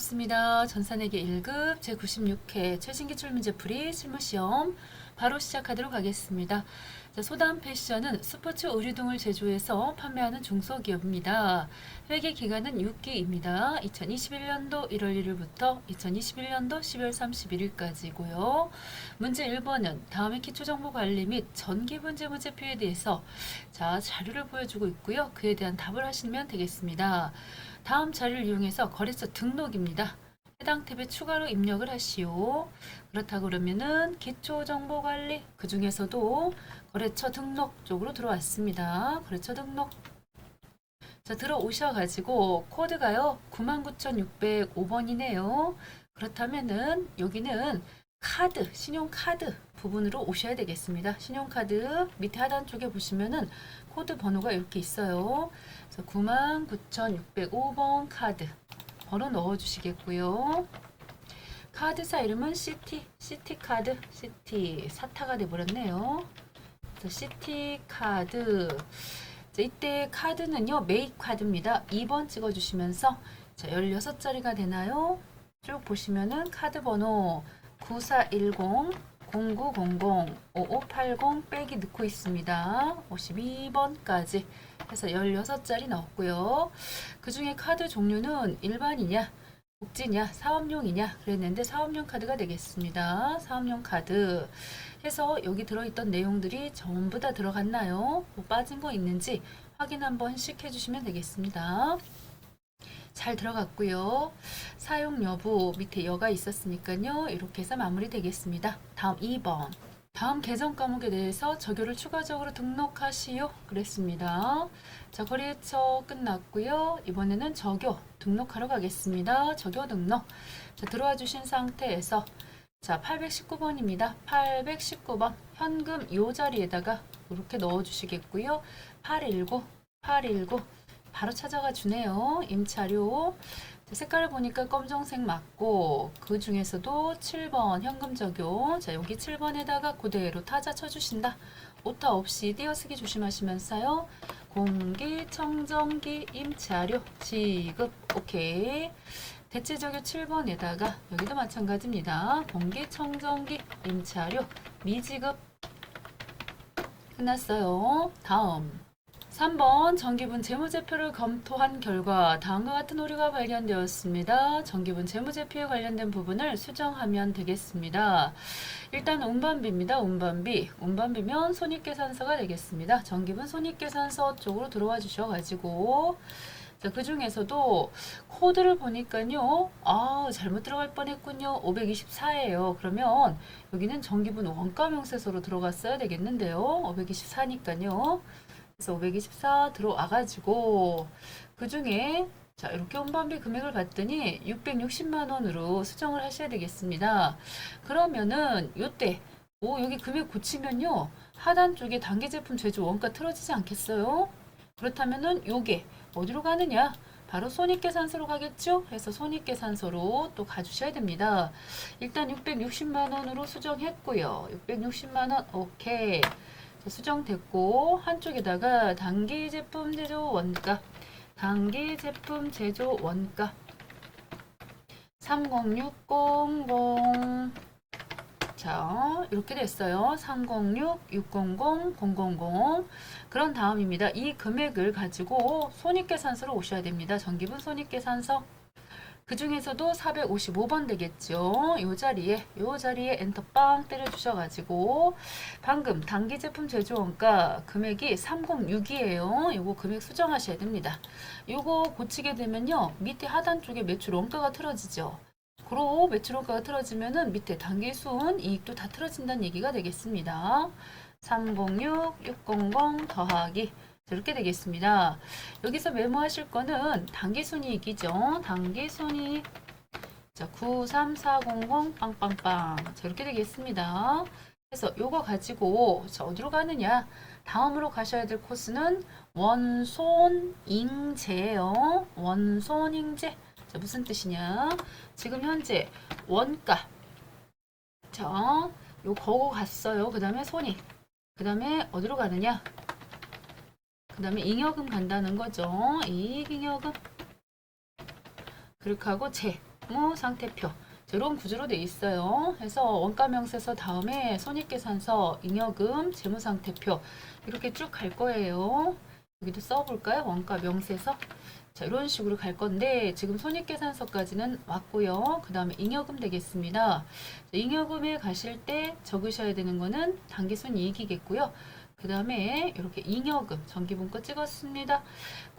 반갑습니다. 전산회계 1급 제96회 최신기출 문제풀이 실무시험 바로 시작하도록 하겠습니다. 자, 소담 패션은 스포츠 의류 등을 제조해서 판매하는 중소기업입니다. 회계 기간은 6기입니다. 2021년도 1월 1일부터 2021년도 12월 31일까지고요. 문제 1번은 다음의 기초정보관리 및 전기분 재무제표에 대해서 자료를 보여주고 있고요. 그에 대한 답을 하시면 되겠습니다. 다음 자료를 이용해서 거래처 등록입니다. 해당 탭에 추가로 입력을 하시오. 그렇다고 그러면은 기초정보관리, 그 중에서도 거래처 등록 쪽으로 들어왔습니다. 거래처 등록. 자, 들어오셔가지고 코드가요 99,605번이네요. 그렇다면은 여기는 카드, 신용카드 부분으로 오셔야 되겠습니다. 신용카드 밑에 하단 쪽에 보시면은 코드 번호가 이렇게 있어요. 그래서 99,605번 카드 번호 넣어 주시겠고요. 카드사 이름은 시티카드, 시티 사타가 돼버렸네요. 그래서 시티카드. 이때 카드는요 메이크 카드입니다. 2번 찍어주시면서 16자리가 되나요? 쭉 보시면은 카드 번호 9410 0900 5580 빼기 넣고 있습니다. 52번까지 해서 16자리 넣었고요. 그 중에 카드 종류는 일반이냐, 복지냐, 사업용이냐 그랬는데 사업용 카드가 되겠습니다. 사업용 카드 해서 여기 들어있던 내용들이 전부 다 들어갔나요? 뭐 빠진 거 있는지 확인 한 번씩 해주시면 되겠습니다. 잘 들어갔고요. 사용 여부 밑에 여가 있었으니까요. 이렇게 해서 마무리 되겠습니다. 다음 2번. 다음 계정 과목에 대해서 저교를 추가적으로 등록하시오. 그랬습니다. 자, 거래처 끝났고요. 이번에는 저교 등록하러 가겠습니다. 저교 등록. 자, 들어와 주신 상태에서 자, 819번입니다. 819번 현금 요 자리에다가 이렇게 넣어 주시겠고요. 819 바로 찾아가 주네요. 임차료. 색깔을 보니까 검정색 맞고 그 중에서도 7번 현금 적용. 자, 여기 7번에다가 그대로 타자 쳐주신다. 오타 없이 띄어쓰기 조심하시면서요. 공기청정기 임차료 지급 오케이. 대체적용 7번에다가 여기도 마찬가지입니다. 공기청정기 임차료 미지급 끝났어요. 다음 3번 정기분 재무제표를 검토한 결과 다음과 같은 오류가 발견되었습니다. 정기분 재무제표에 관련된 부분을 수정하면 되겠습니다. 일단 운반비입니다. 운반비면 손익계산서가 되겠습니다. 정기분 손익계산서 쪽으로 들어와 주셔가지고 자, 그 중에서도 코드를 보니까요. 잘못 들어갈 뻔했군요. 524예요. 그러면 여기는 정기분 원가명세서로 들어갔어야 되겠는데요. 524니까요. 그래서 524 들어와가지고 그 중에 자 이렇게 운반비 금액을 봤더니 660만 원으로 수정을 하셔야 되겠습니다. 그러면은 요때 여기 금액 고치면요 하단 쪽에 단기 제품 제조 원가 틀어지지 않겠어요? 그렇다면은 요게 어디로 가느냐? 바로 손익계산서로 가겠죠? 해서 손익계산서로 또 가주셔야 됩니다. 일단 660만 원으로 수정했고요. 660만 원 오케이. 수정됐고 한쪽에다가 단기 제품 제조 원가 30600 자 이렇게 됐어요. 306-600-000 그런 다음입니다. 이 금액을 가지고 손익계산서로 오셔야 됩니다. 정기분 손익계산서 그 중에서도 455번 되겠죠. 요 자리에 엔터 빵 때려 주셔가지고 방금 단기 제품 제조 원가 금액이 306이에요. 요거 금액 수정하셔야 됩니다. 요거 고치게 되면요 밑에 하단 쪽에 매출 원가가 틀어지죠. 그리고 매출 원가가 틀어지면은 밑에 단기 순 이익도 다 틀어진다는 얘기가 되겠습니다. 306-600 더하기 이렇게 되겠습니다. 여기서 메모하실 거는 단기순이익이죠. 단기순이익. 자, 93400 빵빵빵. 자, 이렇게 되겠습니다. 그래서 요거 가지고 자, 어디로 가느냐? 다음으로 가셔야 될 코스는 원손잉제예요. 원손잉제. 자, 무슨 뜻이냐? 지금 현재 원가. 자, 요 거고 갔어요. 그 다음에 손익. 그 다음에 어디로 가느냐? 그 다음에 잉여금 간다는 거죠. 이익잉여금. 그렇게 하고 재무상태표. 이런 구조로 돼 있어요. 그래서 원가명세서 다음에 손익계산서, 잉여금, 재무상태표 이렇게 쭉 갈 거예요. 여기도 써볼까요? 원가명세서. 자, 이런 식으로 갈 건데 지금 손익계산서까지는 왔고요. 그 다음에 잉여금 되겠습니다. 잉여금에 가실 때 적으셔야 되는 거는 당기순이익이겠고요. 그 다음에 이렇게 잉여금 전기분과 찍었습니다.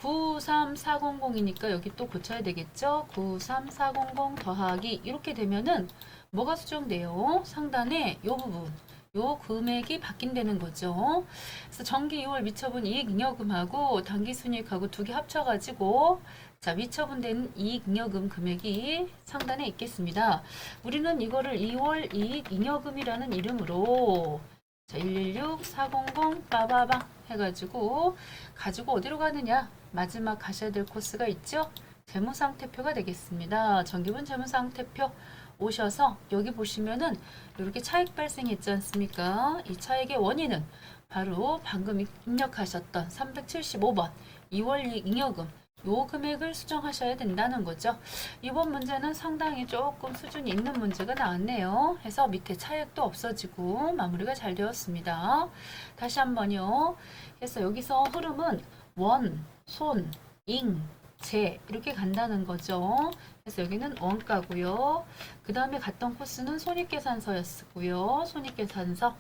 93400이니까 여기 또 고쳐야 되겠죠. 93400 더하기 이렇게 되면은 뭐가 수정돼요? 상단에 이 부분 요 금액이 바뀐다는 거죠. 그래서 정기 2월 미처분 이익 잉여금하고 당기순이익하고 두 개 합쳐가지고 자 미처분된 이익 잉여금 금액이 상단에 있겠습니다. 우리는 이거를 2월 이익 잉여금이라는 이름으로 자 116400 빠바방 해가지고 가지고 어디로 가느냐? 마지막 가셔야 될 코스가 있죠? 재무상태표가 되겠습니다. 정기분 재무상태표 오셔서 여기 보시면은 이렇게 차익 발생했지 않습니까? 이 차익의 원인은 바로 방금 입력하셨던 375번 2월 이익 잉여금 요 금액을 수정하셔야 된다는 거죠. 이번 문제는 상당히 조금 수준이 있는 문제가 나왔네요. 해서 밑에 차액도 없어지고 마무리가 잘 되었습니다. 다시 한번요. 그래서 여기서 흐름은 원, 손, 잉, 재 이렇게 간다는 거죠. 그래서 여기는 원가고요. 그 다음에 갔던 코스는 손익계산서였고요. 손익계산서.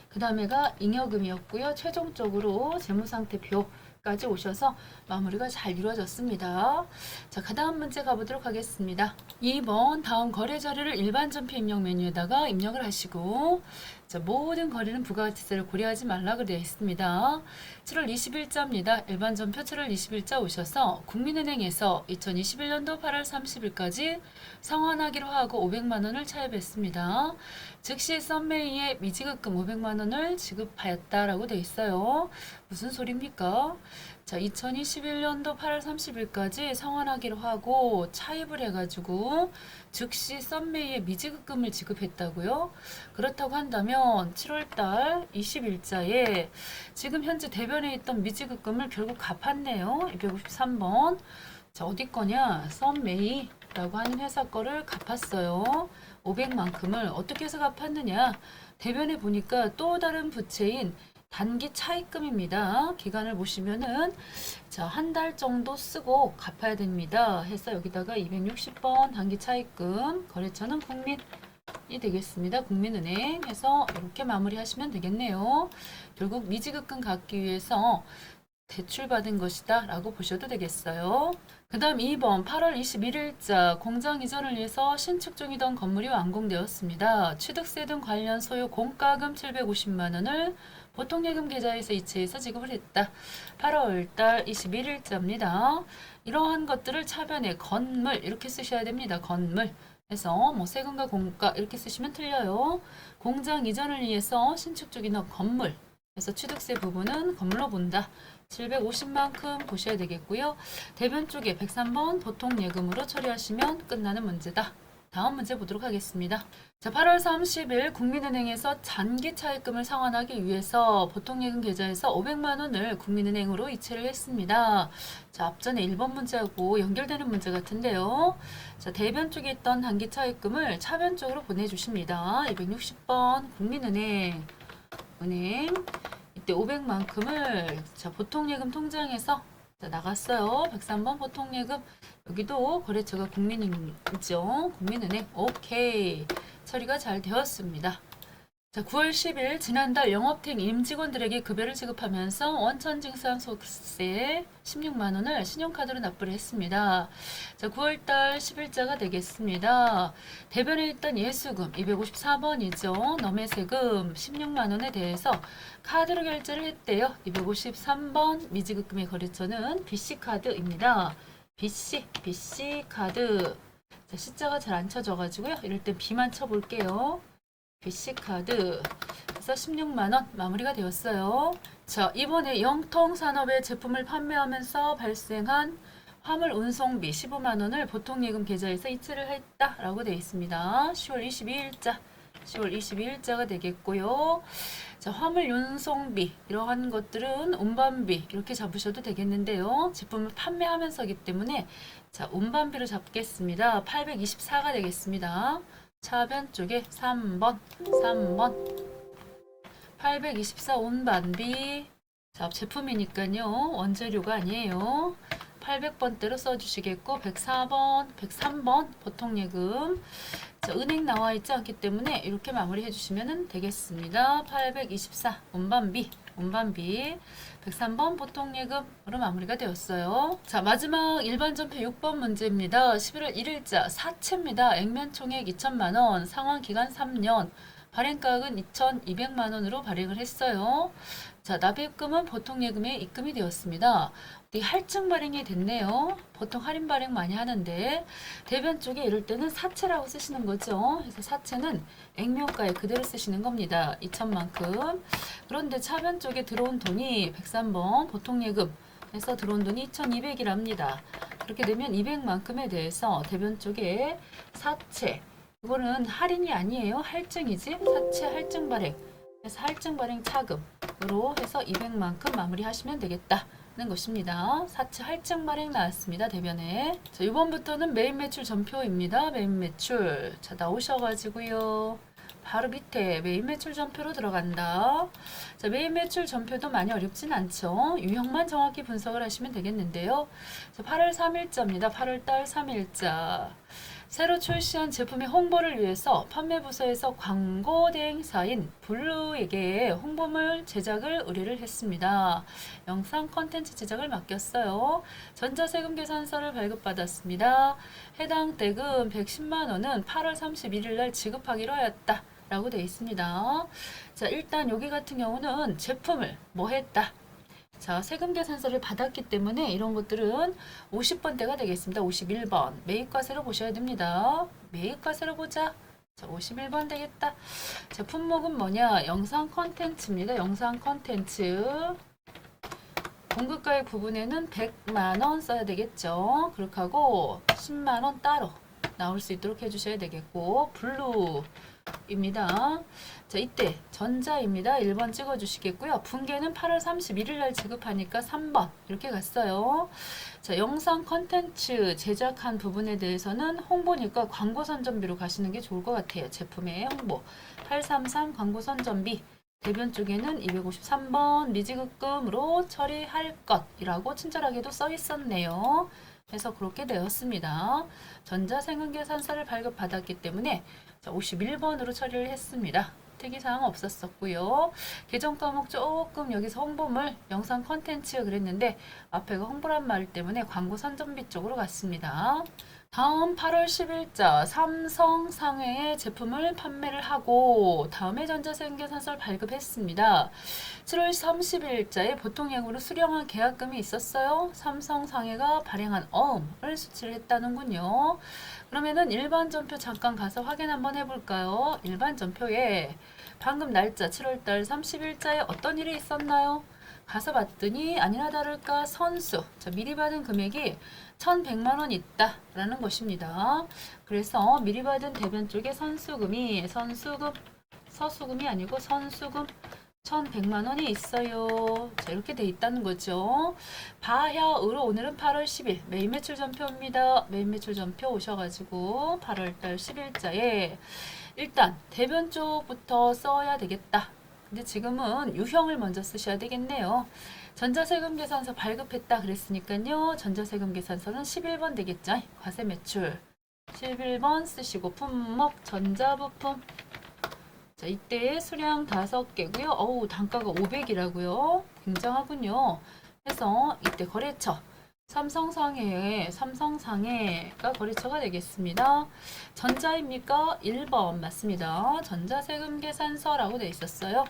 그 다음에가 잉여금이었고요. 최종적으로 재무상태표까지 오셔서 마무리가 잘 이루어졌습니다. 자, 그 다음 문제 가보도록 하겠습니다. 2번 다음 거래 자료를 일반 전표 입력 메뉴에다가 입력을 하시고 자, 모든 거래는 부가가치세를 고려하지 말라고 되어 있습니다. 7월 20일자입니다. 일반 전표 7월 20일자 오셔서 국민은행에서 2021년도 8월 30일까지 상환하기로 하고 500만 원을 차입했습니다. 즉시 썸메이에 미지급금 500만 원을 지급하였다라고 되어 있어요. 무슨 소리입니까? 자, 2021년도 8월 30일까지 상환하기로 하고 차입을 해가지고 즉시 썸메이에 미지급금을 지급했다고요? 그렇다고 한다면 7월달 20일자에 지금 현재 대변에 있던 미지급금을 결국 갚았네요. 253번. 자, 어디 거냐? 썸메이라고 하는 회사 거를 갚았어요. 500만큼을 어떻게 해서 갚았느냐? 대변에 보니까 또 다른 부채인 단기 차입금입니다. 기간을 보시면은 자, 한 달 정도 쓰고 갚아야 됩니다. 해서 여기다가 260번 단기 차입금 거래처는 국민이 되겠습니다. 국민은행 해서 이렇게 마무리하시면 되겠네요. 결국 미지급금 갚기 위해서 대출받은 것이다 라고 보셔도 되겠어요. 그 다음 2번 8월 21일자 공장 이전을 위해서 신축 중이던 건물이 완공되었습니다. 취득세 등 관련 소요 공과금 750만원을 보통예금 계좌에서 이체해서 지급을 했다. 8월달 21일자입니다. 이러한 것들을 차변에 건물 이렇게 쓰셔야 됩니다. 건물 해서 뭐 세금과 공과 이렇게 쓰시면 틀려요. 공장 이전을 위해서 신축 중이던 건물 그래서 취득세 부분은 건물로 본다. 750만큼 보셔야 되겠고요. 대변 쪽에 103번 보통 예금으로 처리하시면 끝나는 문제다. 다음 문제 보도록 하겠습니다. 자, 8월 30일 국민은행에서 잔기 차입금을 상환하기 위해서 보통예금 계좌에서 500만 원을 국민은행으로 이체를 했습니다. 자, 앞전에 1번 문제하고 연결되는 문제 같은데요. 자, 대변 쪽에 있던 단기 차입금을 차변 쪽으로 보내주십니다. 260번 국민은행 은행 이때 500만큼을 자, 보통예금 통장에서 자, 나갔어요. 103번 보통예금 여기도 거래처가 국민이죠. 국민은행 오케이 처리가 잘 되었습니다. 자, 9월 10일 지난달 영업팀 임직원들에게 급여를 지급하면서 원천징수소득세 16만 원을 신용카드로 납부를 했습니다. 자, 9월달 10일자가 되겠습니다. 대변에 있던 예수금 254번이죠. 넘해세금 16만 원에 대해서 카드로 결제를 했대요. 253번 미지급금의 거래처는 BC카드입니다. BC카드. 자, C자가 잘 안 쳐져가지고요. 이럴 땐 B만 쳐볼게요. BC카드 그래서 16만원 마무리가 되었어요. 자, 이번에 영통산업의 제품을 판매하면서 발생한 화물 운송비 15만원을 보통예금 계좌에서 이체를 했다라고 되어 있습니다. 10월 22일자 10월 22일자가 되겠고요. 자, 화물 운송비 이러한 것들은 운반비 이렇게 잡으셔도 되겠는데요. 제품을 판매하면서기 때문에 자, 운반비로 잡겠습니다. 824가 되겠습니다. 차변 쪽에 3번 824 운반비. 자, 제품이니까요. 원재료가 아니에요. 800번대로 써주시겠고 104번, 103번 보통예금. 자, 은행 나와 있지 않기 때문에 이렇게 마무리 해주시면 되겠습니다. 824 운반비 103번 보통예금으로 마무리가 되었어요. 자, 마지막 일반 전표 6번 문제입니다. 11월 1일자 사채입니다. 액면 총액 2천만원, 상환 기간 3년, 발행가액은 2,200만원으로 발행을 했어요. 자, 납입금은 보통예금에 입금이 되었습니다. 할증 발행이 됐네요. 보통 할인 발행 많이 하는데 대변 쪽에 이럴 때는 사채라고 쓰시는 거죠. 그래서 사채는 액면가에 그대로 쓰시는 겁니다. 2천만큼. 그런데 차변 쪽에 들어온 돈이 103번 보통예금 해서 들어온 돈이 2,200이랍니다. 그렇게 되면 200만큼에 대해서 대변 쪽에 사채, 이거는 할인이 아니에요. 할증이지. 사채 할증 발행. 그래서 할증 발행 차금으로 해서 200만큼 마무리하시면 되겠다. 는 것입니다. 사채 할증 발행 나왔습니다. 대변에. 자, 이번부터는 메인 매출 전표입니다. 메인 매출. 자, 나오셔가지고요. 바로 밑에 메인 매출 전표로 들어간다. 자, 메인 매출 전표도 많이 어렵진 않죠. 유형만 정확히 분석을 하시면 되겠는데요. 자, 8월 3일자입니다. 8월달 3일자. 새로 출시한 제품의 홍보를 위해서 판매부서에서 광고 대행사인 블루에게 홍보물 제작을 의뢰를 했습니다. 영상 컨텐츠 제작을 맡겼어요. 전자세금 계산서를 발급받았습니다. 해당 대금 110만원은 8월 31일 날 지급하기로 하였다. 라고 되어 있습니다. 자, 일단 여기 같은 경우는 제품을 뭐 했다. 자, 세금 계산서를 받았기 때문에 이런 것들은 50번대가 되겠습니다. 51번. 매입과세로 보셔야 됩니다. 매입과세로 보자. 자, 51번 되겠다. 자, 품목은 뭐냐? 영상 컨텐츠입니다. 영상 컨텐츠. 공급가액 부분에는 100만원 써야 되겠죠. 그렇게 하고 10만원 따로 나올 수 있도록 해주셔야 되겠고, 블루입니다. 자, 이때 전자입니다. 1번 찍어주시겠고요. 분계는 8월 31일 날 지급하니까 3번 이렇게 갔어요. 자, 영상 컨텐츠 제작한 부분에 대해서는 홍보니까 광고 선전비로 가시는 게 좋을 것 같아요. 제품의 홍보 833 광고 선전비. 대변 쪽에는 253번 미지급금으로 처리할 것이라고 친절하게도 써 있었네요. 그래서 그렇게 되었습니다. 전자세금계산서를 발급받았기 때문에 51번으로 처리를 했습니다. 특이사항 없었었고요. 계정 과목 조금 여기서 홍보물 영상 컨텐츠 그랬는데 앞에가 홍보란 말 때문에 광고 선전비 쪽으로 갔습니다. 다음 8월 10일자 삼성 상해의 제품을 판매를 하고 다음에 전자세금계산서를 발급했습니다. 7월 30일자에 보통예금으로 수령한 계약금이 있었어요. 삼성 상해가 발행한 어음을 수치를 했다는군요. 그러면은 일반 전표 잠깐 가서 확인 한번 해볼까요? 일반 전표에 방금 날짜 7월달 30일자에 어떤 일이 있었나요? 가서 봤더니 아니나 다를까 선수, 자, 미리 받은 금액이 1,100만원 있다라는 것입니다. 그래서 미리 받은 대변 쪽에 선수금이 서수금이 아니고 선수금 1,100만원이 있어요. 자, 이렇게 돼 있다는 거죠. 바야으로 오늘은 8월 10일 메인 매출 전표입니다. 메인 매출 전표 오셔가지고 8월달 10일자에 일단 대변 쪽부터 써야 되겠다. 근데 지금은 유형을 먼저 쓰셔야 되겠네요. 전자세금 계산서 발급했다 그랬으니까요. 전자세금 계산서는 11번 되겠죠. 과세 매출 11번 쓰시고 품목 전자부품. 자, 이때 수량 5개고요. 어우, 단가가 500이라고요. 굉장하군요. 그래서 이때 거래처 삼성상해가 거래처가 되겠습니다. 전자입니까? 1번 맞습니다. 전자세금 계산서라고 되어 있었어요.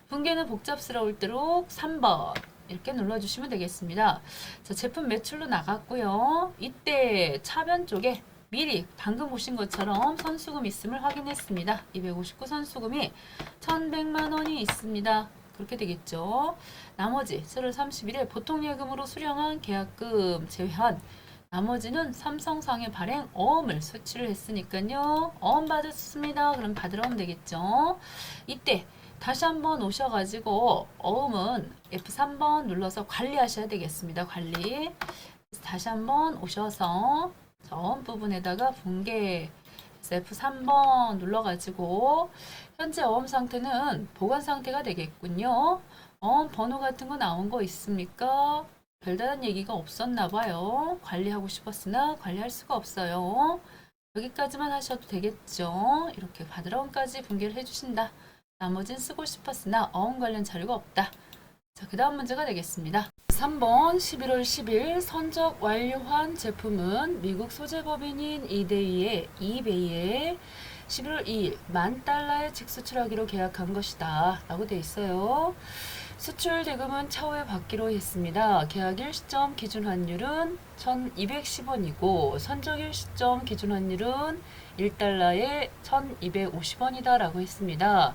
분계는 복잡스러울 대로 3번 이렇게 눌러주시면 되겠습니다. 자, 제품 매출로 나갔고요. 이때 차변 쪽에 미리 방금 보신 것처럼 선수금 있음을 확인했습니다. 259 선수금이 1,100만원이 있습니다. 그렇게 되겠죠. 나머지 7월 30일에 보통예금으로 수령한 계약금 제외한 나머지는 삼성상해 발행 어음을 수출을 했으니까요. 어음 받았습니다. 그럼 받으러 오면 되겠죠. 이때 다시 한번 오셔가지고 어음은 F3번 눌러서 관리하셔야 되겠습니다. 관리. 다시 한번 오셔서 어음 부분에다가 붕괴 F3번 눌러가지고 현재 어음 상태는 보관 상태가 되겠군요. 어음 번호 같은 거 나온 거 있습니까? 별다른 얘기가 없었나 봐요. 관리하고 싶었으나 관리할 수가 없어요. 여기까지만 하셔도 되겠죠. 이렇게 받으러온까지 붕괴를 해주신다. 나머진 쓰고 싶었으나 어음 관련 자료가 없다. 자, 그 다음 문제가 되겠습니다. 3번 11월 10일 선적 완료한 제품은 미국 소재법인인 이데이의 이베이에 11월 2일 $10,000에 직수출하기로 계약한 것이다 라고 되어 있어요. 수출 대금은 차후에 받기로 했습니다. 계약일 시점 기준 환율은 1210원이고 선적일 시점 기준 환율은 $1에 1250원이다 라고 했습니다.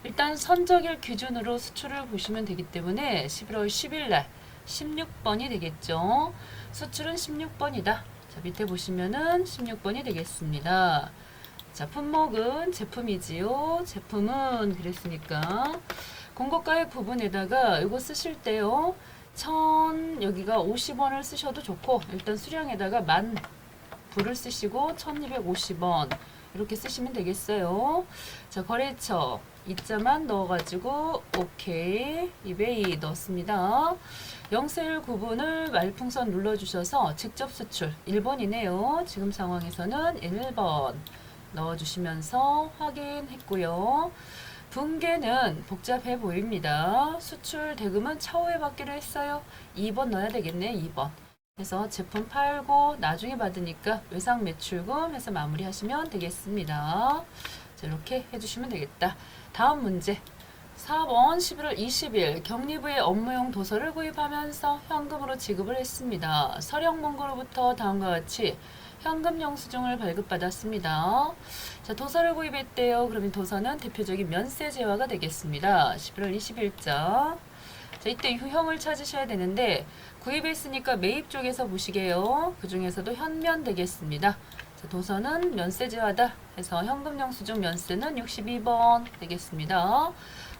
일단 선적일 기준으로 수출을 보시면 되기 때문에 11월 10일 날 16번이 되겠죠. 수출은 16번이다. 자, 밑에 보시면은 16번이 되겠습니다. 자, 품목은 제품이지요. 제품은 그랬으니까 공고가액 부분에다가 이거 쓰실 때요. 여기가 50원을 쓰셔도 좋고 일단 수량에다가 불을 쓰시고 1250원 이렇게 쓰시면 되겠어요. 자, 거래처 이자만 넣어가지고 오케이 이베이 넣었습니다. 영세율 구분을 말풍선 눌러주셔서 직접 수출 1번이네요. 지금 상황에서는 1번 넣어주시면서 확인했고요. 붕괴는 복잡해 보입니다. 수출 대금은 차후에 받기로 했어요. 2번 넣어야 되겠네. 2번. 그래서 제품 팔고 나중에 받으니까 외상 매출금 해서 마무리하시면 되겠습니다. 자, 이렇게 해주시면 되겠다. 다음 문제 4번 11월 20일 경리부의 업무용 도서를 구입하면서 현금으로 지급을 했습니다. 서령문고로부터 다음과 같이 현금 영수증을 발급받았습니다. 자, 도서를 구입했대요. 그러면 도서는 대표적인 면세 제화가 되겠습니다. 11월 20일자. 자, 이때 유형을 찾으셔야 되는데 구입했으니까 매입 쪽에서 보시게요. 그 중에서도 현면 되겠습니다. 자, 도서는 면세 제화다 해서 현금 영수증 면세는 62번 되겠습니다.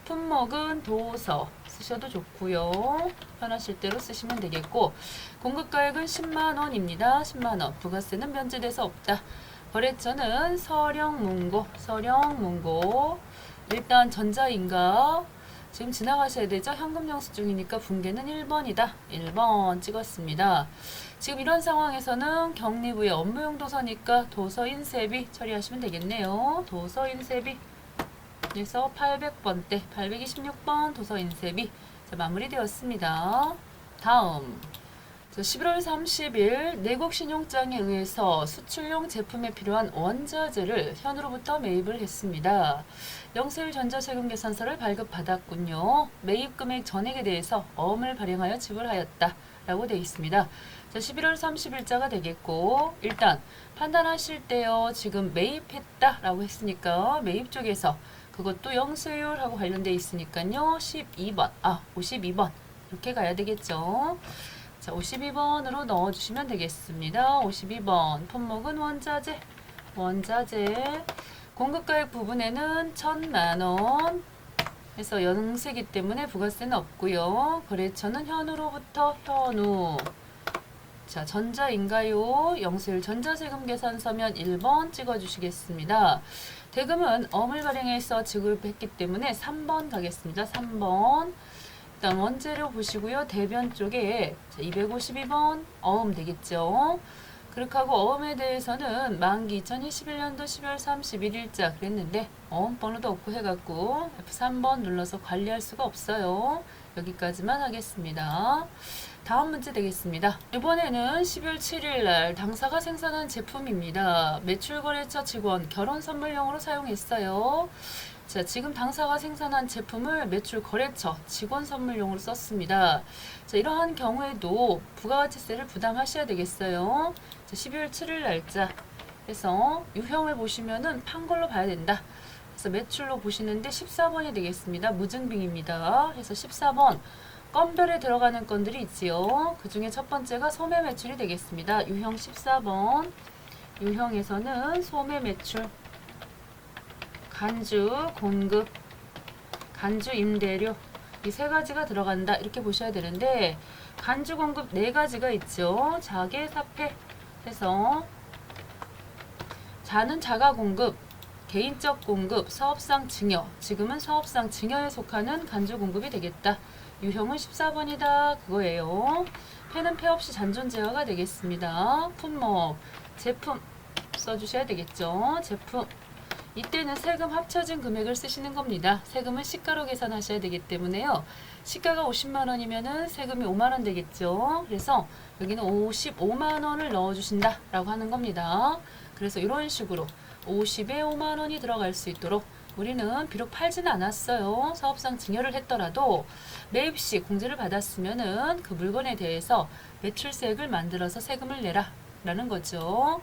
품목은 도서 쓰셔도 좋고요. 편하실 대로 쓰시면 되겠고 공급가액은 10만원입니다. 10만원 부가세는 면제돼서 없다. 거래처는 서령문고 일단 전자인가 지금 지나가셔야 되죠. 현금 영수증이니까 붕괴는 1번이다. 1번 찍었습니다. 지금 이런 상황에서는 경리부의 업무용 도서니까 도서 인쇄비 처리하시면 되겠네요. 도서 인쇄비 그래서 800번대 826번 도서 인쇄비 자, 마무리되었습니다. 다음 11월 30일 내국 신용장에 의해서 수출용 제품에 필요한 원자재를 현으로부터 매입을 했습니다. 영세율 전자세금 계산서를 발급받았군요. 매입 금액 전액에 대해서 어음을 발행하여 지불하였다 라고 되어 있습니다. 자, 11월 30일자가 되겠고 일단 판단하실 때요. 지금 매입했다 라고 했으니까 매입 쪽에서 그것도 영세율하고 관련되어 있으니까요. 52번 이렇게 가야 되겠죠. 자, 52번으로 넣어주시면 되겠습니다. 52번 품목은 원자재 공급가액 부분에는 1,000만원 해서 영세기 때문에 부가세는 없고요. 거래처는 현우로부터 현우 자, 전자인가요? 영세율 전자세금 계산서면 1번 찍어주시겠습니다. 대금은 어물 발행해서 지급했기 때문에 3번 가겠습니다. 3번 일단 원재료 보시고요. 대변 쪽에 252번 어음 되겠죠. 그렇게 하고 어음에 대해서는 만기 2021년도 12월 31일자 그랬는데 어음 번호도 없고 해갖고 F3번 눌러서 관리할 수가 없어요. 여기까지만 하겠습니다. 다음 문제 되겠습니다. 이번에는 12월 7일 날 당사가 생산한 제품입니다. 매출거래처 직원 결혼 선물용으로 사용했어요. 자, 지금 당사가 생산한 제품을 매출 거래처 직원 선물용으로 썼습니다. 자, 이러한 경우에도 부가가치세를 부담하셔야 되겠어요. 자, 12월 7일 날짜 해서 유형을 보시면은 판 걸로 봐야 된다. 그래서 매출로 보시는데 14번이 되겠습니다. 무증빙입니다. 그래서 14번 건별에 들어가는 건들이 있지요. 그 중에 첫 번째가 소매 매출이 되겠습니다. 유형 14번. 유형에서는 소매 매출, 간주 공급, 간주 임대료 이 세 가지가 들어간다 이렇게 보셔야 되는데 간주 공급 네 가지가 있죠. 자계 사폐 해서 자는 자가 공급, 개인적 공급, 사업상 증여. 지금은 사업상 증여에 속하는 간주 공급이 되겠다. 유형은 14번이다. 그거예요. 폐는 폐 없이 잔존 제어가 되겠습니다. 품목, 제품 써주셔야 되겠죠. 제품. 이때는 세금 합쳐진 금액을 쓰시는 겁니다. 세금은 시가로 계산하셔야 되기 때문에요. 시가가 50만 원이면은 세금이 5만 원 되겠죠. 그래서 여기는 55만 원을 넣어주신다 라고 하는 겁니다. 그래서 이런 식으로 50에 5만 원이 들어갈 수 있도록 우리는 비록 팔지는 않았어요. 사업상 증여를 했더라도 매입 시 공제를 받았으면은 그 물건에 대해서 매출세액을 만들어서 세금을 내라 라는 거죠.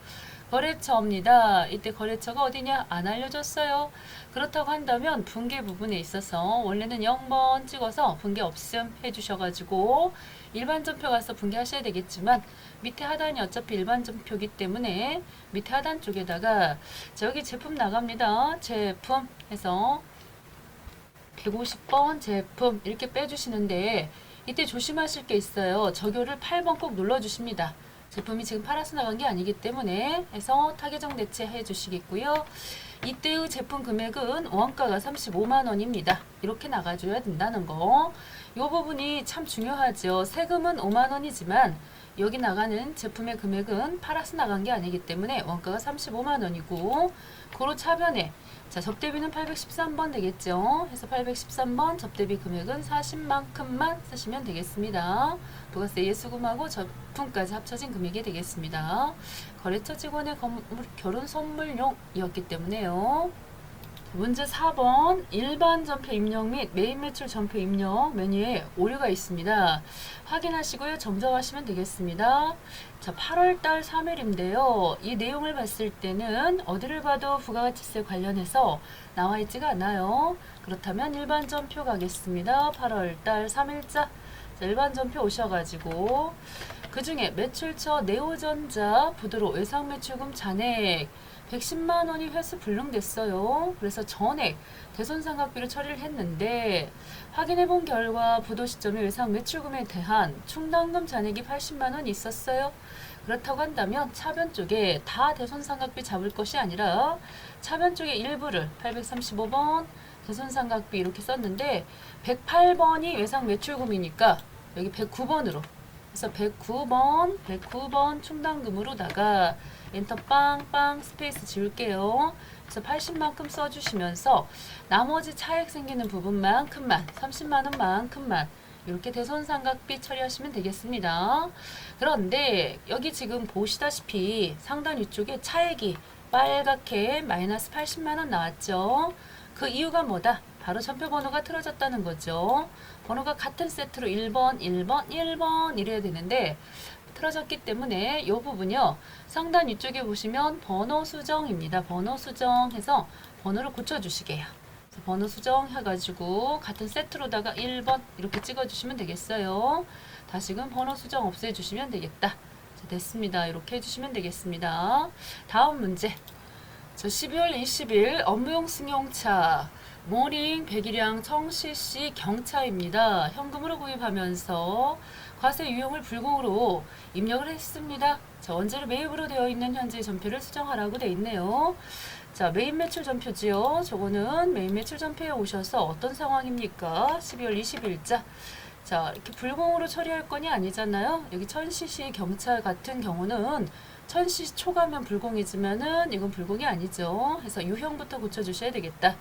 거래처입니다. 이때 거래처가 어디냐? 안 알려줬어요. 그렇다고 한다면 분계 부분에 있어서 원래는 0번 찍어서 분계 없음 해주셔가지고 일반 전표 가서 분계하셔야 되겠지만 밑에 하단이 어차피 일반 전표기 때문에 밑에 하단 쪽에다가 저기 제품 나갑니다. 제품 해서 150번 제품 이렇게 빼주시는데 이때 조심하실 게 있어요. 적요를 8번 꼭 눌러주십니다. 제품이 지금 팔아서 나간 게 아니기 때문에 해서 타겟정 대체해 주시겠고요. 이때의 제품 금액은 원가가 35만 원입니다. 이렇게 나가줘야 된다는 거. 이 부분이 참 중요하죠. 세금은 5만 원이지만 여기 나가는 제품의 금액은 팔아서 나간 게 아니기 때문에 원가가 35만 원이고 고로 차변에 자 접대비는 813번 되겠죠. 해서 813번 접대비 금액은 40만큼만 쓰시면 되겠습니다. 부가세 예수금하고 제품까지 합쳐진 금액이 되겠습니다. 거래처 직원의 결혼 선물용이었기 때문에요. 문제 4번 일반 전표 입력 및 매입 매출 전표 입력 메뉴에 오류가 있습니다. 확인하시고요. 정정하시면 되겠습니다. 자, 8월달 3일인데요. 이 내용을 봤을 때는 어디를 봐도 부가가치세 관련해서 나와 있지가 않아요. 그렇다면 일반 전표 가겠습니다. 8월달 3일자 자, 일반 전표 오셔가지고 그 중에 매출처 네오전자 부도로 외상 매출금 잔액 110만 원이 회수 불능됐어요. 그래서 전액 대손상각비를 처리를 했는데 확인해 본 결과 부도 시점에 외상 매출금에 대한 충당금 잔액이 80만 원 있었어요. 그렇다고 한다면 차변 쪽에 다 대손상각비 잡을 것이 아니라 차변 쪽에 일부를 835번 대손상각비 이렇게 썼는데 108번이 외상 매출금이니까 여기 109번으로 그래서 109번 충당금으로다가 엔터 빵빵 스페이스 지울게요. 그래서 80만큼 써주시면서 나머지 차액 생기는 부분만큼만 30만원만큼만 이렇게 대손상각비 처리하시면 되겠습니다. 그런데 여기 지금 보시다시피 상단 위쪽에 차액이 빨갛게 마이너스 80만원 나왔죠. 그 이유가 뭐다? 바로 전표 번호가 틀어졌다는 거죠. 번호가 같은 세트로 1번, 1번, 1번 이래야 되는데 틀어졌기 때문에 이 부분요. 상단 위쪽에 보시면 번호 수정입니다. 번호 수정해서 번호를 고쳐주시게요. 번호 수정 해가지고 같은 세트로다가 1번 이렇게 찍어주시면 되겠어요. 다시금 번호 수정 없애주시면 되겠다. 자, 됐습니다. 이렇게 해주시면 되겠습니다. 다음 문제. 12월 20일 업무용 승용차 모닝 백일양 청CC 경차입니다. 현금으로 구입하면서 과세 유형을 불공으로 입력을 했습니다. 자, 원재료 매입으로 되어 있는 현재 전표를 수정하라고 되어 있네요. 자, 매입 매출 전표지요. 저거는 매입 매출 전표에 오셔서 어떤 상황입니까? 12월 20일자. 자, 이렇게 불공으로 처리할 건이 아니잖아요. 여기 1000cc 경차 같은 경우는 1000cc 초과면 불공이지만은 이건 불공이 아니죠. 해서 유형부터 고쳐주셔야 되겠다.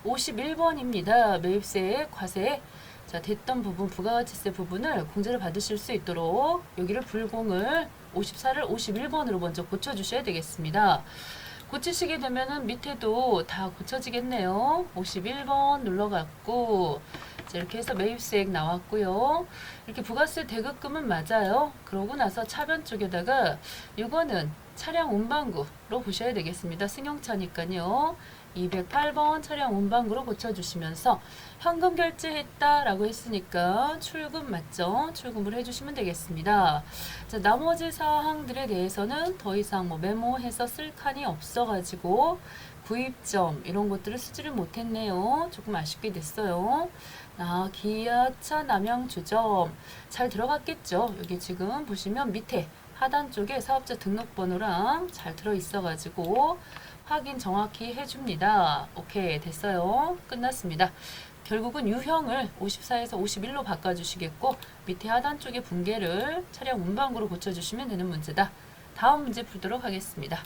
51번입니다. 매입세, 과세. 자, 됐던 부분, 부가가치세 부분을 공제를 받으실 수 있도록 여기를 불공을 54를 51번으로 먼저 고쳐주셔야 되겠습니다. 고치시게 되면은 밑에도 다 고쳐지겠네요. 51번 눌러갖고 자, 이렇게 해서 매입세액 나왔고요. 이렇게 부가세 대급금은 맞아요. 그러고 나서 차변 쪽에다가 이거는 차량 운반구로 보셔야 되겠습니다. 승용차니까요. 208번 차량 운반구로 고쳐주시면서 현금 결제했다라고 했으니까 출금 맞죠? 출금을 해주시면 되겠습니다. 자, 나머지 사항들에 대해서는 더 이상 뭐 메모해서 쓸 칸이 없어가지고 구입점 이런 것들을 쓰지를 못했네요. 조금 아쉽게 됐어요. 기아차 남양주점 잘 들어갔겠죠? 여기 지금 보시면 밑에 하단 쪽에 사업자 등록번호랑 잘 들어있어가지고 확인 정확히 해줍니다. 오케이 됐어요. 끝났습니다. 결국은 유형을 54에서 51로 바꿔주시겠고 밑에 하단 쪽에 붕괴를 차량 운반구로 고쳐주시면 되는 문제다. 다음 문제 풀도록 하겠습니다.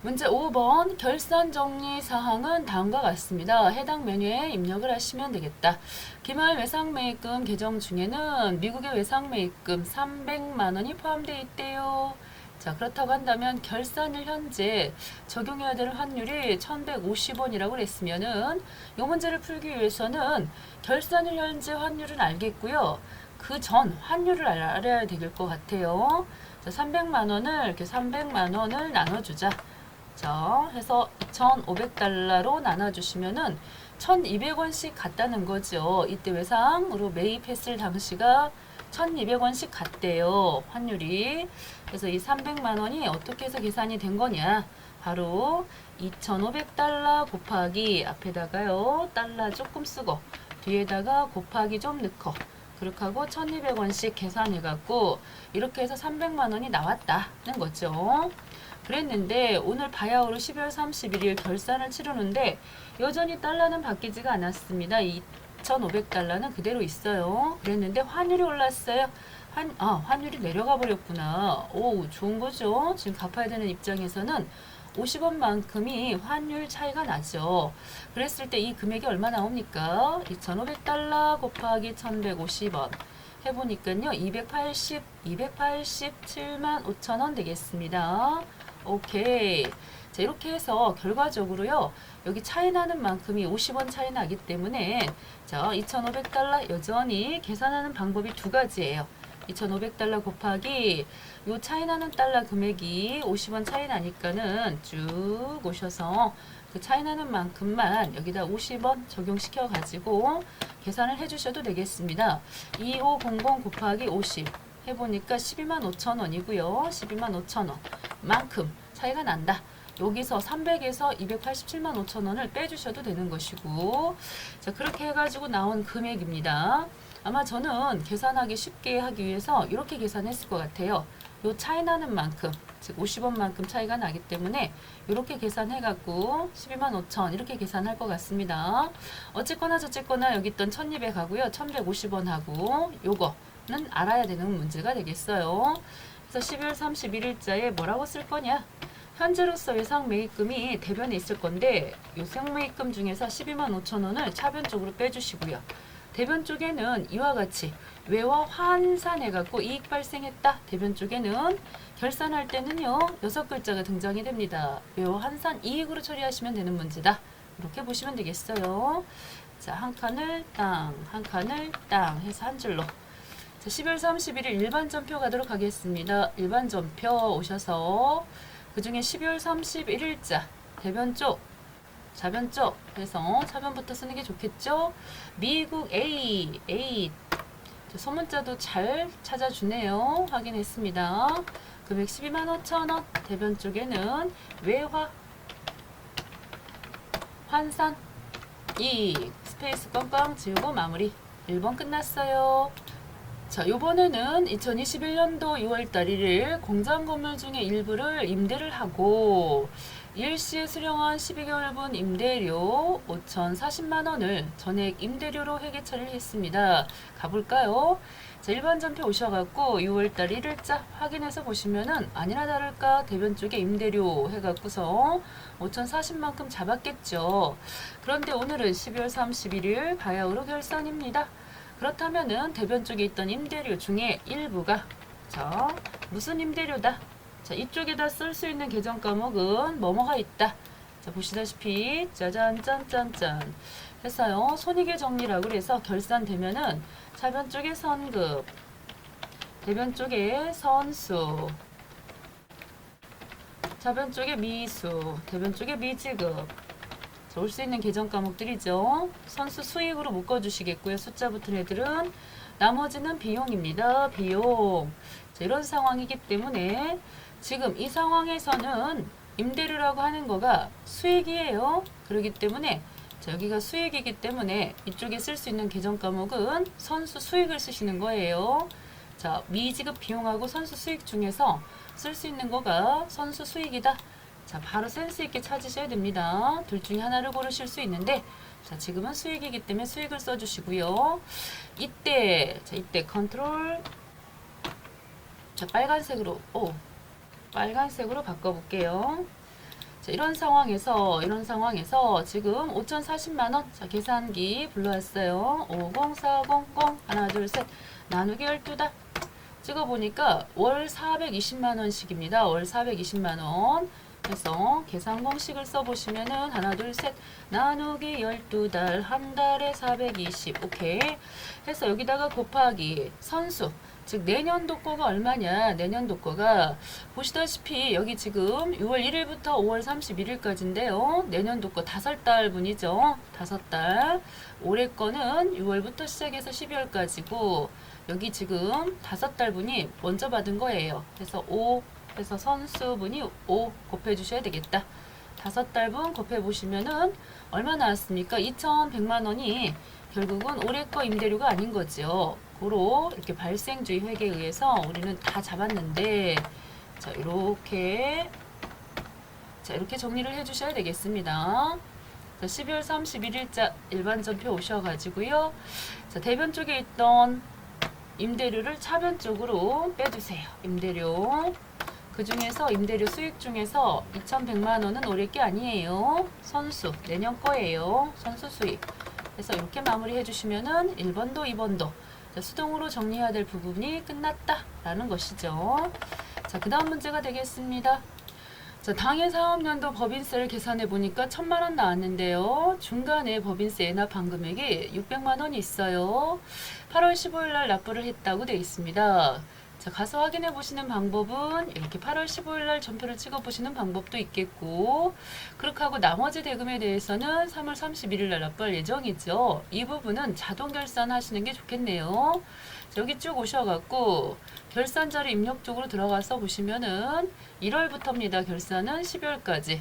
문제 5번 결산 정리 사항은 다음과 같습니다. 해당 메뉴에 입력을 하시면 되겠다. 기말 외상매입금 계정 중에는 미국의 외상매입금 300만 원이 포함되어 있대요. 자, 그렇다고 한다면 결산일 현재 적용해야 되는 환율이 1150원이라고 그랬으면은 이 문제를 풀기 위해서는 결산일 현재 환율은 알겠고요. 그 전 환율을 알아야 될 것 같아요. 자, 300만 원을 이렇게 300만 원을 나눠주자. 자, 해서 2,500달러로 나눠주시면은 1,200원씩 갔다는 거죠. 이때 외상으로 매입했을 당시가 1,200원씩 갔대요. 환율이. 그래서 이 300만 원이 어떻게 해서 계산이 된 거냐. 바로 2,500달러 곱하기 앞에다가요. 달러 조금 쓰고 뒤에다가 곱하기 좀 넣고 그렇게 하고 1,200원씩 계산해갖고 이렇게 해서 300만 원이 나왔다는 거죠. 그랬는데 오늘 바야흐로 12월 31일 결산을 치르는데 여전히 달러는 바뀌지가 않았습니다. 2,500달러는 그대로 있어요. 그랬는데 환율이 올랐어요. 환율이 내려가 버렸구나. 오, 좋은 거죠. 지금 갚아야 되는 입장에서는 50원만큼이 환율 차이가 나죠. 그랬을 때 이 금액이 얼마 나옵니까? 2,500달러 곱하기 1,150원. 해보니까요. 287만 5천 원 되겠습니다. 오케이. 자, 이렇게 해서 결과적으로요. 여기 차이 나는 만큼이 50원 차이 나기 때문에 자, 2,500달러 여전히 계산하는 방법이 두 가지예요. 2,500달러 곱하기 요 차이 나는 달러 금액이 50원 차이 나니까는 쭉 오셔서 그 차이 나는 만큼만 여기다 50원 적용시켜 가지고 계산을 해 주셔도 되겠습니다. 2500 곱하기 50 해보니까 12만 5천 원이고요. 12만 5천 원 만큼 차이가 난다. 여기서 300에서 287만 5천 원을 빼주셔도 되는 것이고 자, 그렇게 해가지고 나온 금액입니다. 아마 저는 계산하기 쉽게 하기 위해서 이렇게 계산했을 것 같아요. 요 차이 나는 만큼 즉 50원만큼 차이가 나기 때문에 이렇게 계산해갖고 12만 5천 이렇게 계산할 것 같습니다. 어쨌거나 저쨌거나 여기 있던 1200 하고요. 1150원 하고 요거는 알아야 되는 문제가 되겠어요. 그래서 12월 31일자에 뭐라고 쓸 거냐? 현재로서 외상 매입금이 대변에 있을 건데 요생 매입금 중에서 12만 5천 원을 차변 쪽으로 빼주시고요. 대변 쪽에는 이와 같이 외화 환산해갖고 이익 발생했다. 대변 쪽에는 결산할 때는요 6글자가 등장이 됩니다. 외화 환산 이익으로 처리하시면 되는 문제다. 이렇게 보시면 되겠어요. 자, 한 칸을 땅, 한 칸을 땅 해서 한 줄로. 자, 12월 31일 일반 전표 가도록 하겠습니다. 일반 전표 오셔서 그 중에 12월 31일자 대변 쪽 자변 쪽 해서 차변부터 쓰는 게 좋겠죠. 미국 A 소문자도 잘 찾아주네요. 확인했습니다. 금액 12만 5천 원. 대변 쪽에는 외화 환산 이익 스페이스 꽝꽝 지우고 마무리. 1번 끝났어요. 자, 요번에는 2021년도 6월달 1일 공장 건물 중에 일부를 임대를 하고 일시에 수령한 12개월분 임대료 5,040만 원을 전액 임대료로 회계 처리를 했습니다. 가볼까요? 자, 일반 전표 오셔갖고 6월달 1일자 확인해서 보시면은 아니나 다를까 대변 쪽에 임대료 해갖고서 5,040만큼 잡았겠죠. 그런데 오늘은 12월 31일 바야흐로 결산입니다. 그렇다면은 대변 쪽에 있던 임대료 중에 일부가 자, 무슨 임대료다? 자, 이쪽에다 쓸 수 있는 계정 과목은 뭐뭐가 있다. 자, 보시다시피 짜잔 짠짠짠 해서요. 손익의 정리라고 그래서 결산되면은 차변 쪽에 선급, 대변 쪽에 선수, 차변 쪽에 미수, 대변 쪽에 미지급. 자, 올 수 있는 계정 과목들이죠. 선수 수익으로 묶어주시겠고요. 숫자 붙은 애들은 나머지는 비용입니다. 비용. 자, 이런 상황이기 때문에 지금 이 상황에서는 임대료라고 하는 거가 수익이에요. 그렇기 때문에 자, 여기가 수익이기 때문에 이쪽에 쓸 수 있는 계정 과목은 선수 수익을 쓰시는 거예요. 자, 미지급 비용하고 선수 수익 중에서 쓸 수 있는 거가 선수 수익이다. 자, 바로 센스 있게 찾으셔야 됩니다. 둘 중에 하나를 고르실 수 있는데, 자, 지금은 수익이기 때문에 수익을 써주시고요. 이때 컨트롤, 자, 빨간색으로 바꿔볼게요. 자, 이런 상황에서 지금 5,040만원, 자, 계산기 불러왔어요. 50400, 하나, 둘, 셋, 나누기 12다. 찍어보니까 월 420만원씩입니다. 월 420만원. 그래서 계산 공식을 써보시면은 하나, 둘, 셋, 나누기 12달, 한 달에 420. 오케이. 해서 여기다가 곱하기 선수. 즉 내년도 거가 얼마냐? 내년도 거가 보시다시피 여기 지금 6월 1일부터 5월 31일까지인데요. 내년도 거 5달 분이죠. 5달. 올해 거는 6월부터 시작해서 12월까지고 여기 지금 5달 분이 먼저 받은 거예요. 그래서 5 해서 선수분이 5 곱해 주셔야 되겠다. 5달 분 곱해 보시면은 얼마 나왔습니까? 2,100만 원이 결국은 올해 거 임대료가 아닌 거죠. 고로 이렇게 발생주의 획에 의해서 우리는 다 잡았는데 자, 이렇게 정리를 해 주셔야 되겠습니다. 자, 12월 31일자 일반 전표 오셔가지고요. 자, 대변 쪽에 있던 임대료를 차변 쪽으로 빼주세요. 임대료. 그 중에서 임대료 수익 중에서 2,100만 원은 올해 게 아니에요. 선수, 내년 거예요. 선수 수익. 그래서 이렇게 마무리 해주시면은 1번도 2번도 자, 수동으로 정리해야 될 부분이 끝났다 라는 것이죠. 자, 그 다음 문제가 되겠습니다. 자, 당해 사업연도 법인세를 계산해 보니까 1,000만 원 나왔는데요. 중간에 법인세 예납 반금액이 600만 원이 있어요. 8월 15일 날 납부를 했다고 되어 있습니다. 자, 가서 확인해 보시는 방법은 이렇게 8월 15일 날 전표를 찍어 보시는 방법도 있겠고, 그렇게 하고 나머지 대금에 대해서는 3월 31일 날 납부할 예정이죠. 이 부분은 자동 결산하시는 게 좋겠네요. 자, 여기 쭉 오셔갖고 결산자료 입력 쪽으로 들어가서 보시면은 1월부터입니다. 결산은 12월까지.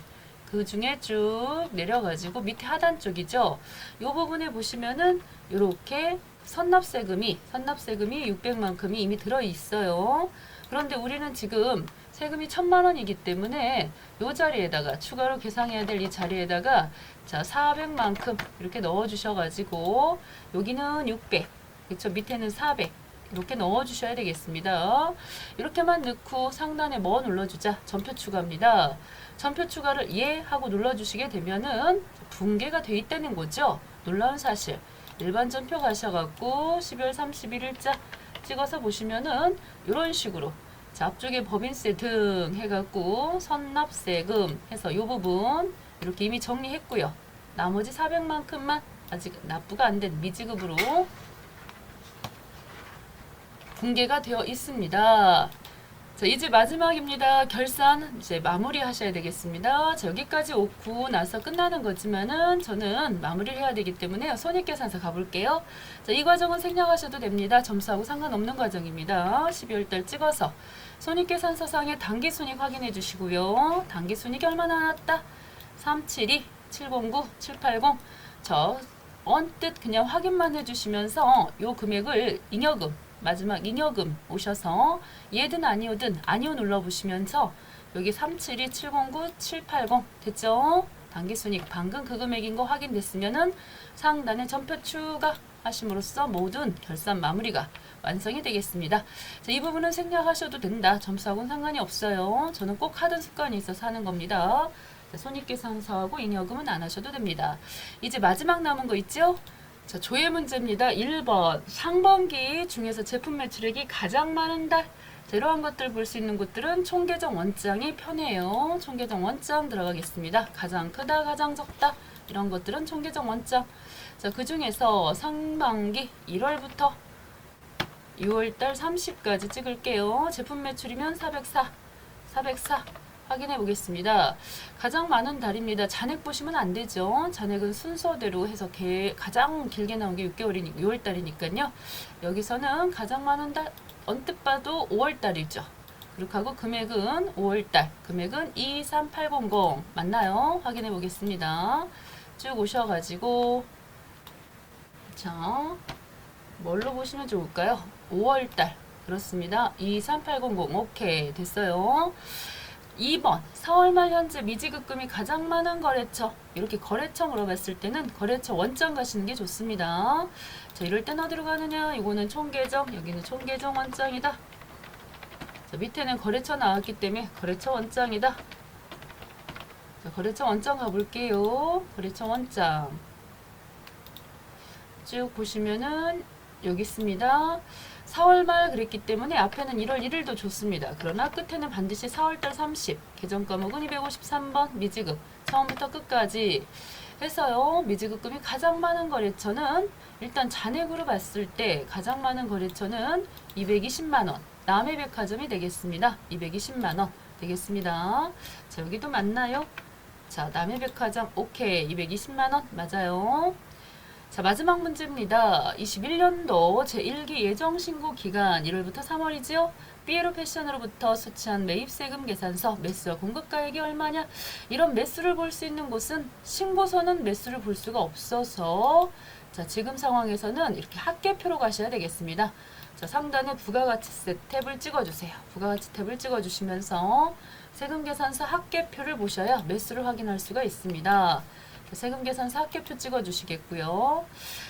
그 중에 쭉 내려가지고 밑에 하단 쪽이죠. 이 부분에 보시면은 이렇게 선납세금이 600만큼이 이미 들어 있어요. 그런데 우리는 지금 세금이 1,000만 원이기 때문에 이 자리에다가 추가로 계상해야 될 이 자리에다가 자, 400만큼 이렇게 넣어 주셔 가지고 여기는 600, 그렇죠? 밑에는 400 이렇게 넣어 주셔야 되겠습니다. 이렇게만 넣고 상단에 뭐 눌러주자. 전표 추가입니다. 전표 추가를 예 하고 눌러주시게 되면은 붕괴가 돼 있다는 거죠. 놀라운 사실. 일반 전표 가셔갖고 12월 31일자 찍어서 보시면은 이런 식으로 자, 앞쪽에 법인세 등 해갖고 선납세금 해서 이 부분 이렇게 이미 정리했고요. 나머지 400만큼만 아직 납부가 안 된 미지급으로 붕괴가 되어 있습니다. 자, 이제 마지막입니다. 결산 이제 마무리 하셔야 되겠습니다. 자, 여기까지 오고 나서 끝나는 거지만은 저는 마무리를 해야 되기 때문에 손익계산서 가볼게요. 자, 이 과정은 생략하셔도 됩니다. 점수하고 상관없는 과정입니다. 12월달 찍어서 손익계산서상의 단기순익 확인해 주시고요. 단기순익이 얼마나 나왔다? 372, 709, 780. 저 언뜻 그냥 확인만 해주시면서 요 금액을 잉여금 마지막 잉여금 오셔서 얘든 아니오든 아니오 눌러보시면서 여기 372, 709, 780 됐죠? 단기순익 방금 그 금액인 거 확인됐으면은 상단에 전표 추가하심으로써 모든 결산 마무리가 완성이 되겠습니다. 자, 이 부분은 생략하셔도 된다. 점수하고는 상관이 없어요. 저는 꼭 하던 습관이 있어서 하는 겁니다. 자, 손익계산서하고 잉여금은 안 하셔도 됩니다. 이제 마지막 남은 거 있죠? 자, 조회 문제입니다. 1번 상반기 중에서 제품 매출액이 가장 많은 달. 자, 이러한 것들 볼 수 있는 곳들은 총계정 원장이 편해요. 총계정 원장 들어가겠습니다. 가장 크다, 가장 적다. 이런 것들은 총계정 원장. 자, 그 중에서 상반기 1월부터 6월달 30까지 찍을게요. 제품 매출이면 404. 확인해 보겠습니다. 가장 많은 달입니다. 잔액 보시면 안 되죠. 잔액은 순서대로 해서 가장 길게 나온 게 6월 달이니까요. 여기서는 가장 많은 달, 언뜻 봐도 5월 달이죠. 그렇게 하고 금액은 5월 달, 금액은 23800 맞나요? 확인해 보겠습니다. 쭉 오셔가지고, 자, 뭘로 보시면 좋을까요? 5월 달. 그렇습니다. 23800 오케이 됐어요. 2번 4월 말 현재 미지급금이 가장 많은 거래처, 이렇게 거래처 물어봤을 때는 거래처 원장 가시는 게 좋습니다. 자, 이럴 땐 어디로 가느냐? 이거는 총계정, 여기는 총계정 원장이다. 자, 밑에는 거래처 나왔기 때문에 거래처 원장이다. 자, 거래처 원장 가볼게요. 거래처 원장 쭉 보시면은 여기 있습니다. 4월 말 그랬기 때문에 앞에는 1월 1일도 좋습니다. 그러나 끝에는 반드시 4월달 30, 계정 과목은 253번 미지급 처음부터 끝까지 해서요. 미지급금이 가장 많은 거래처는 일단 잔액으로 봤을 때 가장 많은 거래처는 220만원 남해백화점이 되겠습니다. 220만원 되겠습니다. 자, 여기도 맞나요? 자, 남해백화점 오케이 220만원 맞아요. 자, 마지막 문제입니다. 21년도 제1기 예정신고 기간 1월부터 3월이지요. 삐에로 패션으로부터 수취한 매입세금 계산서 매수와 공급가액이 얼마냐? 이런 매수를 볼 수 있는 곳은 신고서는 매수를 볼 수가 없어서 자, 지금 상황에서는 이렇게 합계표로 가셔야 되겠습니다. 자, 상단에 부가가치세 탭을 찍어주세요. 부가가치 탭을 찍어주시면서 세금계산서 합계표를 보셔야 매수를 확인할 수가 있습니다. 세금계산서 합계표 찍어주시겠고요.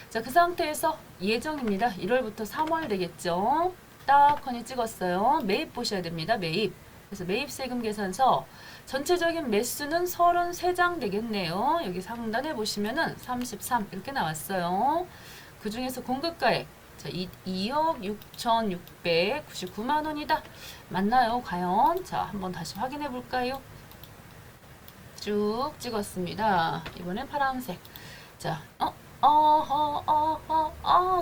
자, 그 상태에서 예정입니다. 1월부터 3월 되겠죠. 딱 허니 찍었어요. 매입 보셔야 됩니다. 매입. 그래서 매입세금계산서 전체적인 매수는 33장 되겠네요. 여기 상단에 보시면은 33 이렇게 나왔어요. 그 중에서 공급가액 자, 2억 6,699만 원이다. 맞나요? 과연? 자, 한번 다시 확인해 볼까요? 쭉 찍었습니다. 이번엔 파란색. 자,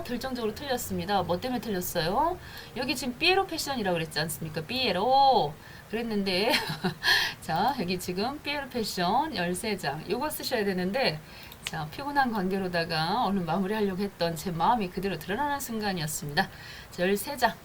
결정적으로 틀렸습니다. 뭐 때문에 틀렸어요? 여기 지금 삐에로 패션이라고 그랬지 않습니까? 삐에로. 그랬는데, 자, 여기 지금 삐에로 패션 13장. 요거 쓰셔야 되는데, 자, 피곤한 관계로다가 오늘 마무리하려고 했던 제 마음이 그대로 드러나는 순간이었습니다. 자, 13장.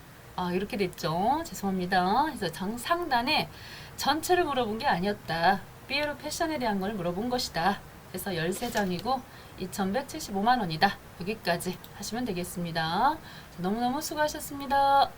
이렇게 됐죠. 죄송합니다. 그래서 상단에 전체를 물어본 게 아니었다. 삐에로 패션에 대한 걸 물어본 것이다. 그래서 13장이고 2,175만 원이다. 여기까지 하시면 되겠습니다. 너무너무 수고하셨습니다.